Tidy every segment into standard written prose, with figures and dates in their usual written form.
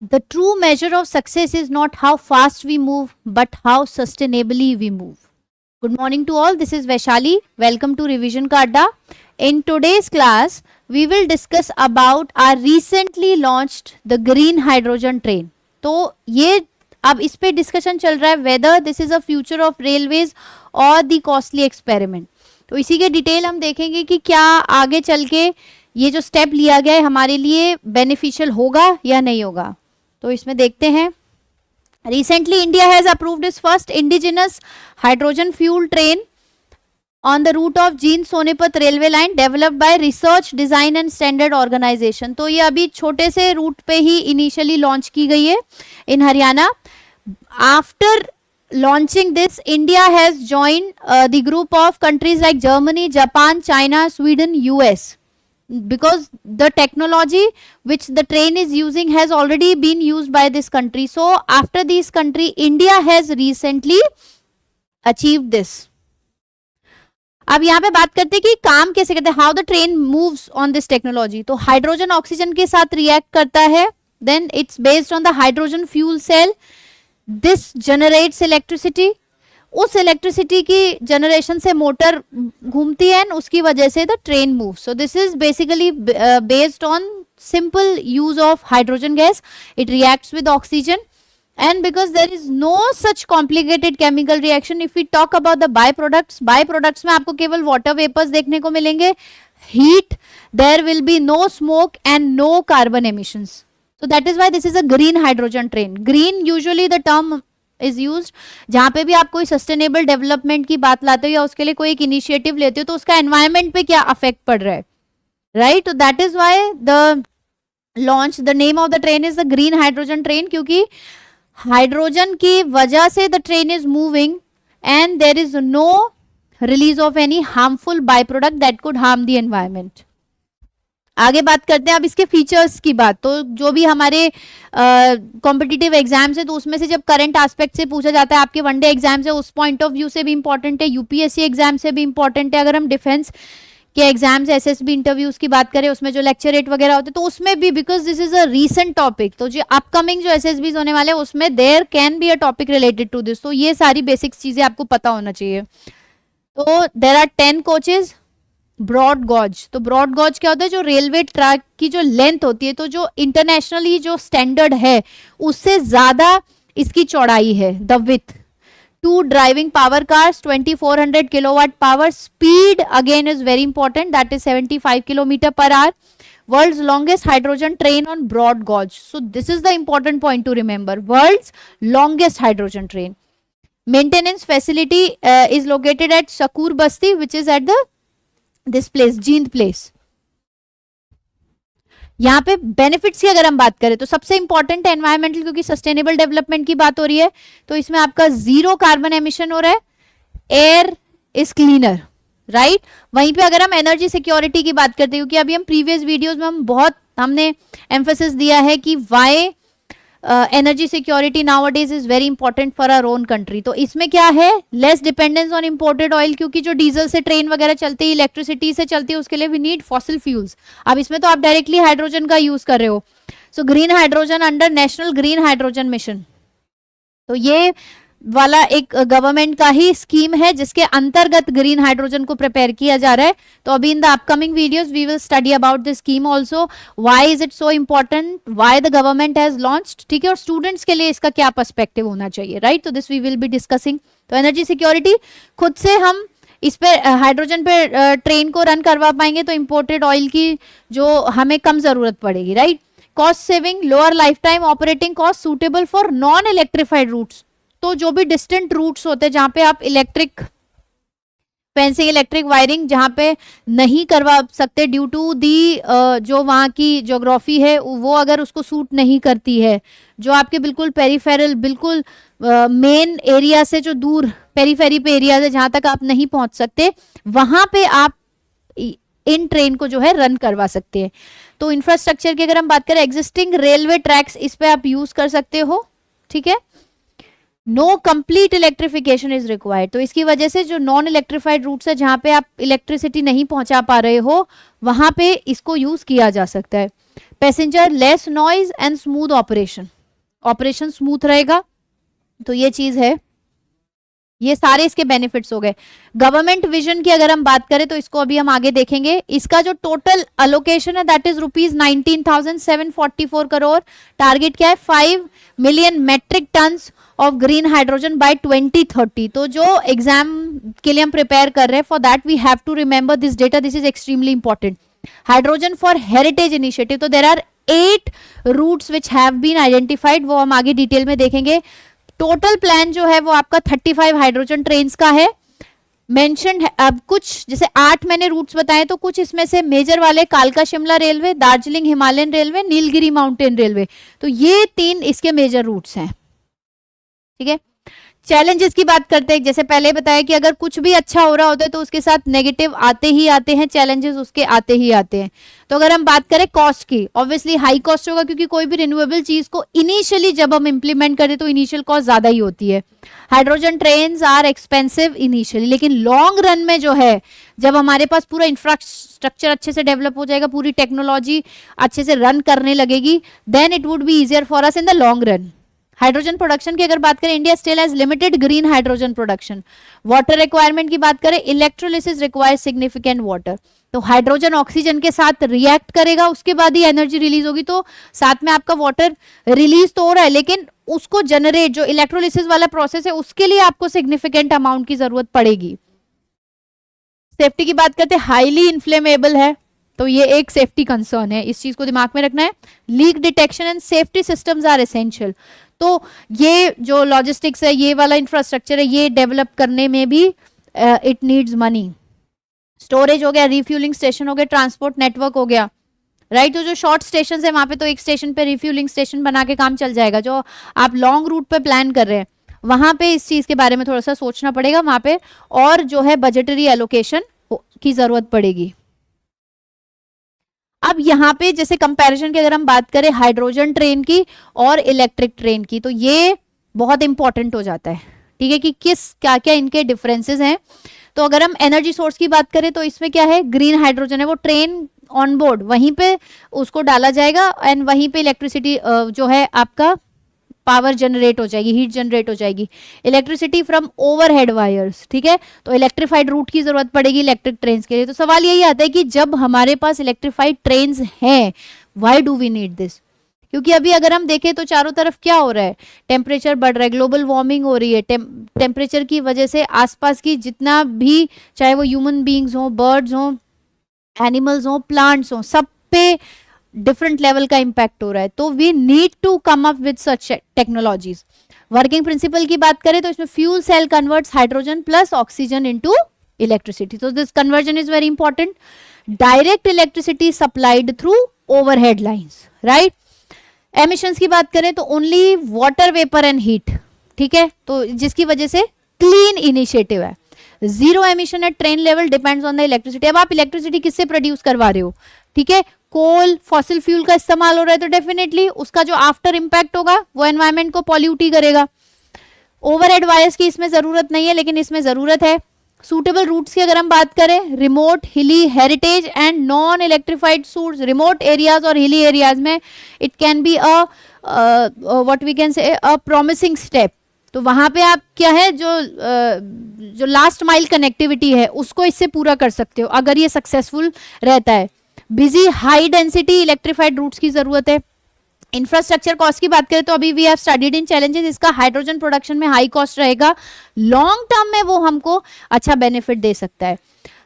The true measure of success is not how fast we move, but how sustainably we move. Good morning to all. This is Vaishali. Welcome to Revision ka Adda. In today's class, we will discuss about our recently launched the green hydrogen train. तो ये अब इस पे discussion चल रहा है whether this is a future of railways or the costly experiment. तो इसी के डिटेल हम देखेंगे कि क्या आगे चल के ये जो स्टेप लिया गया है हमारे लिए बेनिफिशियल होगा या नहीं होगा. तो इसमें देखते हैं. Recently, India has approved its first indigenous hydrogen fuel train on the route of Jean Sonepat railway line developed by Research Design and Standard Organization. तो ये अभी छोटे से रूट पे ही इनिशियली लॉन्च की गई है in Haryana. After launching this, India has joined the group of countries like Germany, Japan, China, Sweden, US. Because the technology which the train is using has already been used by this country. So after this country, India has recently achieved this. अब यहाँ पे बात करते हैं कि काम कैसे करते हैं, how the train moves on this technology. तो हाइड्रोजन ऑक्सीजन के साथ रिएक्ट करता है, then it's based on the hydrogen fuel cell. This generates electricity. उस इलेक्ट्रिसिटी की जनरेशन से मोटर घूमती है, उसकी वजह से the train move. So this is basically based on simple use of hydrogen gas. It reacts with oxygen, and because there is no such complicated chemical reaction, if we talk about the byproducts में आपको केवल water vapors देखने को मिलेंगे, heat, there will be no smoke and no carbon emissions. So that is why this is a green hydrogen train. Green usually the term is used जहाँ पे भी आप कोई sustainable development की बात लाते हो या उसके लिए कोई एक initiative लेते हो तो उसका environment पे क्या effect पड़ रहा है, right? So that is why the name of the train is the green hydrogen train, क्योंकि हाइड्रोजन की वजह से the train is moving and there is no release of any harmful by product that could harm the environment. आगे बात करते हैं अब इसके फीचर्स की बात. तो जो भी हमारे कॉम्पिटिटिव एग्जाम्स है तो उसमें से जब करंट एस्पेक्ट से पूछा जाता है, आपके वनडे एग्जाम्स है उस पॉइंट ऑफ व्यू से भी इंपॉर्टेंट है, यूपीएससी एग्जाम से भी इंपॉर्टेंट है. अगर हम डिफेंस के एग्जाम्स एसएसबी इंटरव्यूज की बात करें उसमें जो लेक्चर रेट वगैरह होते हैं तो उसमें भी, because this is a recent topic, तो जो अपकमिंग जो एसएसबीज होने वाले हैं उसमें there can be a topic related to this. तो ये सारी बेसिक्स चीजें आपको पता होना चाहिए. तो there are 10 coaches. Broad gauge, तो ब्रॉड गॉज क्या होता है, जो रेलवे ट्रैक की जो लेंथ होती है, तो जो इंटरनेशनली जो स्टैंडर्ड है उससे ज्यादा इसकी चौड़ाई है, the with. 2 driving power cars, 2400 kilowatt power. Speed again is very important, that is 75 kilometer per hour. World's longest hydrogen train on broad gauge. So this is the important point to remember. World's longest hydrogen train. Maintenance facility is located at Shakur Basti, which is at this place, Jeend place. यहाँ पे benefits की अगर हम बात करें तो सबसे important है एनवायरमेंटल, क्योंकि सस्टेनेबल डेवलपमेंट की बात हो रही है. तो इसमें आपका 0 कार्बन एमिशन हो रहा है, एयर इज क्लीनर, राइट. वहीं पे अगर हम एनर्जी सिक्योरिटी की बात करते हैं, क्योंकि अभी हम प्रीवियस वीडियोस में हमने एम्फेसिस दिया है कि why energy security nowadays is very important for our own country. तो इसमें क्या है, less dependence on imported oil, क्योंकि जो डीजल से ट्रेन वगैरह चलती है, इलेक्ट्रिसिटी से चलती है, उसके लिए वी नीड फॉसिल फ्यूल्स. अब इसमें तो आप डायरेक्टली हाइड्रोजन का यूज कर रहे हो. So green hydrogen under national green hydrogen mission, तो ये वाला एक गवर्नमेंट का ही स्कीम है जिसके अंतर्गत ग्रीन हाइड्रोजन को प्रिपेयर किया जा रहा है. तो अभी in the upcoming videos we will study about this scheme also, why is it so important, why the government has launched, ठीक है, और स्टूडेंट्स के लिए इसका क्या पर्सपेक्टिव होना चाहिए, राइट. तो this we will be discussing. तो एनर्जी सिक्योरिटी, खुद से हम इस पे हाइड्रोजन पे ट्रेन को रन करवा पाएंगे तो इंपोर्टेड ऑयल की जो हमें कम जरूरत पड़ेगी, right. Cost saving, lower life time operating cost, suitable for non electrified routes. तो जो भी डिस्टेंट रूट्स होते हैं जहां पे आप इलेक्ट्रिक फेंसिंग, इलेक्ट्रिक वायरिंग जहां पे नहीं करवा सकते ड्यू टू दी जो वहां की ज्योग्राफी है वो अगर उसको सूट नहीं करती है, जो आपके बिल्कुल पेरिफेरल, बिल्कुल मेन एरिया से जो दूर पेरीफेरी पे एरिया है जहां तक आप नहीं पहुंच सकते, वहां पे आप इन ट्रेन को जो है रन करवा सकते हैं. तो इंफ्रास्ट्रक्चर की अगर हम बात करें, एग्जिस्टिंग रेलवे ट्रैक्स इस पे आप यूज कर सकते हो, ठीक है. No complete electrification is required. तो इसकी वजह से जो नॉन इलेक्ट्रिफाइड रूट्स है, जहां पे आप इलेक्ट्रिसिटी नहीं पहुंचा पा रहे हो, वहां पे इसको यूज किया जा सकता है। Passenger less noise and smooth operation, operation smooth रहेगा। तो ये चीज है, ये सारे इसके बेनिफिट्स हो गए। गवर्नमेंट विजन की अगर हम बात करें तो इसको अभी हम आगे देखेंगे। इसका जो टोटल अलोकेशन है दैट इज ₹19,744 करोड़। टारगेट क्या है? 5 million metric tons of green hydrogen by 2030। तो जो एग्जाम के लिए हम प्रिपेयर कर रहे हैं, for that we have to remember this data, this is extremely important. Hydrogen for heritage initiative, तो there are 8 routes which have been identified, वो हम आगे डिटेल में देखेंगे। टोटल प्लान जो है वो आपका 35 हाइड्रोजन ट्रेन्स का है। मेंशन्ड है अब कुछ, जैसे 8 मैंने रूट्स बताए, तो कुछ इसमें से मेजर वाले कालका Shimla railway, Darjeeling Himalayan railway, Nilgiri mountain railway, तो ये 3 इसके मेजर रूट्स हैं। ठीक है, चैलेंजेस की बात करते हैं। जैसे पहले बताया कि अगर कुछ भी अच्छा हो रहा होता है तो उसके साथ नेगेटिव आते ही आते हैं, चैलेंजेस उसके आते ही आते हैं। तो अगर हम बात करें कॉस्ट की, ऑब्वियसली हाई कॉस्ट होगा, क्योंकि कोई भी रिन्यूएबल चीज को इनिशियली जब हम इंप्लीमेंट करें तो इनिशियल कॉस्ट ज्यादा ही होती है। Hydrogen trains are expensive initially, लेकिन लॉन्ग रन में जो है, जब हमारे पास पूरा इंफ्रास्ट्रक्चर अच्छे से डेवलप हो जाएगा, पूरी टेक्नोलॉजी अच्छे से रन करने लगेगी, then it would be easier for us in the long run. Hydrogen production की अगर बात करें, India still has limited green hydrogen production. Water requirement की बात करें, इलेक्ट्रोलिसिस रिक्वायर्स सिग्निफिकेंट वाटर। तो हाइड्रोजन ऑक्सीजन के साथ रिएक्ट करेगा, उसके बाद ही एनर्जी रिलीज होगी। तो साथ में आपका वाटर रिलीज तो हो रहा है, लेकिन उसको जनरेट, जो इलेक्ट्रोलिसिस वाला प्रोसेस है, उसके लिए आपको सिग्निफिकेंट अमाउंट की जरूरत पड़ेगी। सेफ्टी की बात करते हैं, हाईली इन्फ्लेमेबल है, तो ये एक सेफ्टी कंसर्न है, इस चीज को दिमाग में रखना है। Leak detection and safety systems are essential. तो ये जो लॉजिस्टिक्स है, ये वाला इंफ्रास्ट्रक्चर है, ये डेवलप करने में भी इट नीड्स मनी। स्टोरेज हो गया, रिफ्यूलिंग स्टेशन हो गया, ट्रांसपोर्ट नेटवर्क हो गया, राइट। तो जो शॉर्ट स्टेशन है वहां पे तो एक स्टेशन पे रिफ्यूलिंग स्टेशन बना के काम चल जाएगा। जो आप लॉन्ग रूट पे प्लान कर रहे हैं, वहां पे इस चीज के बारे में थोड़ा सा सोचना पड़ेगा वहां पे, और जो है बजटरी एलोकेशन की जरूरत पड़ेगी। अब यहाँ पे जैसे कंपैरिजन की अगर हम बात करें हाइड्रोजन ट्रेन की और इलेक्ट्रिक ट्रेन की, तो ये बहुत इंपॉर्टेंट हो जाता है, ठीक है, कि किस क्या क्या इनके डिफरेंसेस हैं। तो अगर हम एनर्जी सोर्स की बात करें तो इसमें क्या है, ग्रीन हाइड्रोजन है, वो ट्रेन ऑन बोर्ड वहीं पे उसको डाला जाएगा एंड वहीं पे इलेक्ट्रिसिटी जो है आपका पावर जनरेट हो जाएगी, हीट जनरेट हो जाएगी। इलेक्ट्रिसिटी फ्रॉम ओवरहेड वायर्स, ठीक है। तो इलेक्ट्रिफाइड रूट की जरूरत पड़ेगी इलेक्ट्रिक ट्रेन के लिए। तो सवाल यही आता है कि जब हमारे पास इलेक्ट्रिफाइड ट्रेन हैं, why do we need this? क्योंकि अभी अगर हम देखें तो चारों तरफ क्या हो रहा है, टेम्परेचर बढ़ रहा है, ग्लोबल वार्मिंग हो रही है। टेम्परेचर की वजह से आसपास की जितना भी, चाहे वो ह्यूमन बींग्स हो, बर्ड्स हो, एनिमल्स हो, प्लांट्स हो, सब पे डिफरेंट लेवल का इंपैक्ट हो रहा है। तो we need to come up with such technologies. Working principle की बात करें तो इसमें fuel cell converts hydrogen plus oxygen into electricity. तो this conversion is very important. Direct electricity supplied through overhead lines, right. Emissions की बात करें तो only water vapour and heat, ठीक है, तो जिसकी वजह से क्लीन इनिशिएटिव है। Zero emission at train level depends on the electricity. अब आप इलेक्ट्रिसिटी किससे प्रोड्यूस करवा रहे हो, ठीक है, कोल फॉसिल फ्यूल का इस्तेमाल हो रहा है, तो डेफिनेटली उसका जो आफ्टर इंपैक्ट होगा वो एनवायरमेंट को पॉल्यूट ही करेगा। ओवरहेड वायर्स की इसमें जरूरत नहीं है, लेकिन इसमें जरूरत है। सूटेबल रूट्स की अगर हम बात करें, remote, hilly, heritage and non electrified source. Remote areas और हिली एरियाज में it can be a what we can say a promising step. तो वहां पे आप क्या है, जो लास्ट माइल कनेक्टिविटी है उसको इससे पूरा कर सकते हो अगर ये सक्सेसफुल रहता है। Busy high density electrified routes की जरूरत है। इंफ्रास्ट्रक्चर कॉस्ट की बात करें तो अभी we have studied in challenges, इसका हाइड्रोजन प्रोडक्शन में हाई कॉस्ट रहेगा, लॉन्ग टर्म में वो हमको अच्छा बेनिफिट दे सकता है।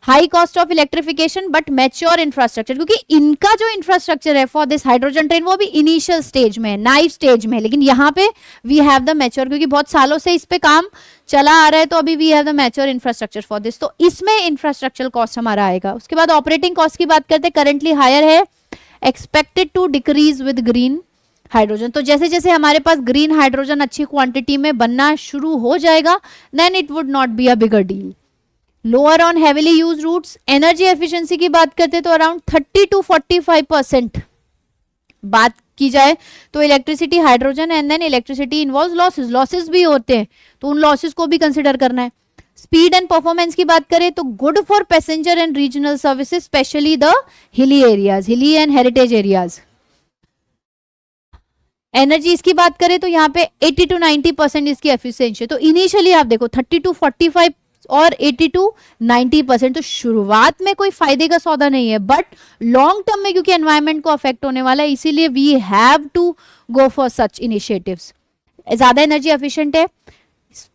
High cost of electrification but mature infrastructure, क्योंकि इनका जो इंफ्रास्ट्रक्चर है फॉर दिस हाइड्रोजन ट्रेन वो भी इनिशियल स्टेज में, नाइव स्टेज में, लेकिन यहाँ पे वी हैव द मैच्योर, क्योंकि बहुत सालों से इस पे काम चला आ रहा है, तो अभी we have the mature infrastructure for this. तो इसमें इंफ्रास्ट्रक्चर कॉस्ट हमारा आएगा। उसके बाद ऑपरेटिंग कॉस्ट की बात करते हैं, करेंटली हायर है, expected to decrease with green hydrogen. तो जैसे जैसे हमारे पास ग्रीन हाइड्रोजन अच्छी क्वांटिटी में बनना शुरू हो जाएगा, then it would not be a bigger deal. Lower on heavily use routes. Energy efficiency की बात करते हैं तो अराउंड 30 to 45% बात की जाए तो electricity, hydrogen and then electricity involve losses, losses भी होते हैं तो उन लॉसेस को भी कंसिडर करना है। स्पीड एंड परफॉर्मेंस की बात करें तो good for passenger and regional services, specially the hilly areas, हिली एंड हेरिटेज एरियाज। एनर्जी इसकी बात करें तो यहाँ पे 80 to 90% इसकी एफिशिएंसी है। तो इनिशियली आप देखो 30 to 45 और 80 to 90%, तो शुरुआत में कोई फायदे का सौदा नहीं है, बट लॉन्ग टर्म में क्योंकि एनवायरमेंट को अफेक्ट होने वाला है इसीलिए we have to go for such initiatives. ज्यादा एनर्जी एफिशिएंट है।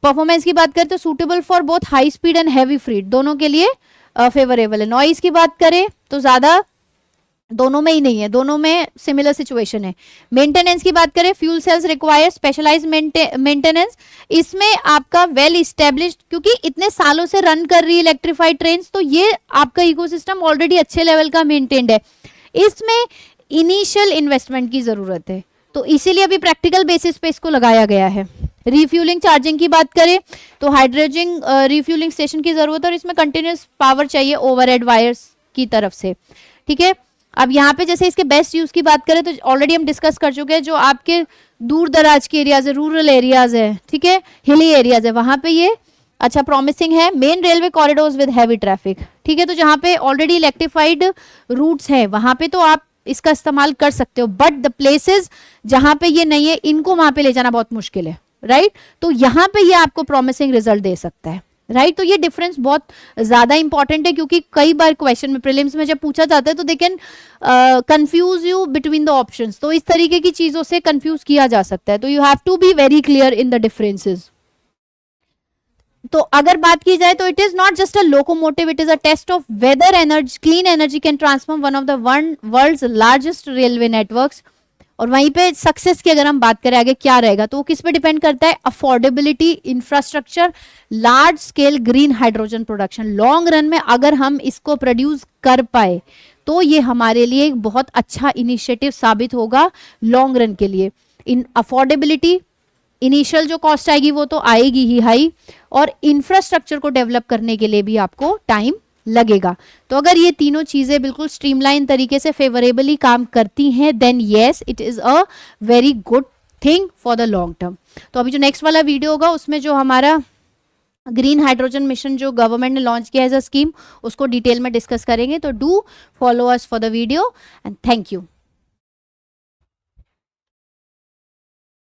परफॉर्मेंस की बात करें तो suitable for both high speed and heavy freight, दोनों के लिए फेवरेबल है। नॉइज की बात करें तो ज्यादा दोनों में ही नहीं है, दोनों में सिमिलर सिचुएशन है। मेंटेनेंस की बात करें, fuel cells require specialised maintenance, इसमें आपका वेल इस्टेब्लिश्ड, क्योंकि इतने सालों से रन कर रही है इलेक्ट्रिफाइड ट्रेन्स, तो ये आपका इकोसिस्टम ऑलरेडी अच्छे लेवल का मेंटेन्ड है। इसमें इनिशियल इन्वेस्टमेंट की जरूरत है, तो इसीलिए अभी प्रैक्टिकल बेसिस पे इसको लगाया गया है। रिफ्यूलिंग चार्जिंग की बात करें तो हाइड्रोजन रिफ्यूलिंग स्टेशन की जरूरत है और इसमें कंटिन्यूस पावर चाहिए ओवरहेड वायर्स की तरफ से, ठीक है। अब यहाँ पे जैसे इसके बेस्ट यूज की बात करें तो ऑलरेडी हम डिस्कस कर चुके हैं, जो आपके दूर दराज के एरियाज है, रूरल एरियाज है, ठीक है, हिली एरियाज है, वहां पे ये अच्छा प्रॉमिसिंग है। Main railway corridors with heavy traffic, ठीक है, तो जहाँ पे ऑलरेडी इलेक्ट्रिफाइड रूट्स हैं वहां पे तो आप इसका इस्तेमाल कर सकते हो, बट द प्लेसेस जहां पे ये नहीं है इनको वहां पे ले जाना बहुत मुश्किल है, राइट। तो यहाँ पे ये आपको प्रॉमिसिंग रिजल्ट दे सकता है, राइट। तो ये डिफरेंस बहुत ज्यादा इंपॉर्टेंट है, क्योंकि कई बार क्वेश्चन में प्रीलिम्स में जब पूछा जाता है तो they can confuse you between the options, तो इस तरीके की चीजों से कंफ्यूज किया जा सकता है, तो you have to be very clear in the differences. तो अगर बात की जाए तो it is not just a locomotive, it is a test of whether energy clean energy can transform one of the world's largest railway networks. और वहीं पे success की अगर हम बात करें आगे क्या रहेगा तो वो किस पे डिपेंड करता है, affordability, infrastructure, large scale green hydrogen production. Long run में अगर हम इसको प्रोड्यूस कर पाए तो ये हमारे लिए एक बहुत अच्छा इनिशिएटिव साबित होगा लॉन्ग रन के लिए। इन अफोर्डेबिलिटी, इनिशियल जो कॉस्ट आएगी वो तो आएगी ही हाई, और इंफ्रास्ट्रक्चर को डेवलप करने के लिए भी आपको टाइम लगेगा। तो अगर ये तीनों चीजें बिल्कुल स्ट्रीमलाइन तरीके से फेवरेबली काम करती हैं then yes it is a very good thing for the long term. तो अभी जो नेक्स्ट वाला वीडियो होगा उसमें जो हमारा ग्रीन हाइड्रोजन मिशन जो गवर्नमेंट ने लॉन्च किया एज अ स्कीम उसको डिटेल में डिस्कस करेंगे। तो do follow us for the video and thank you.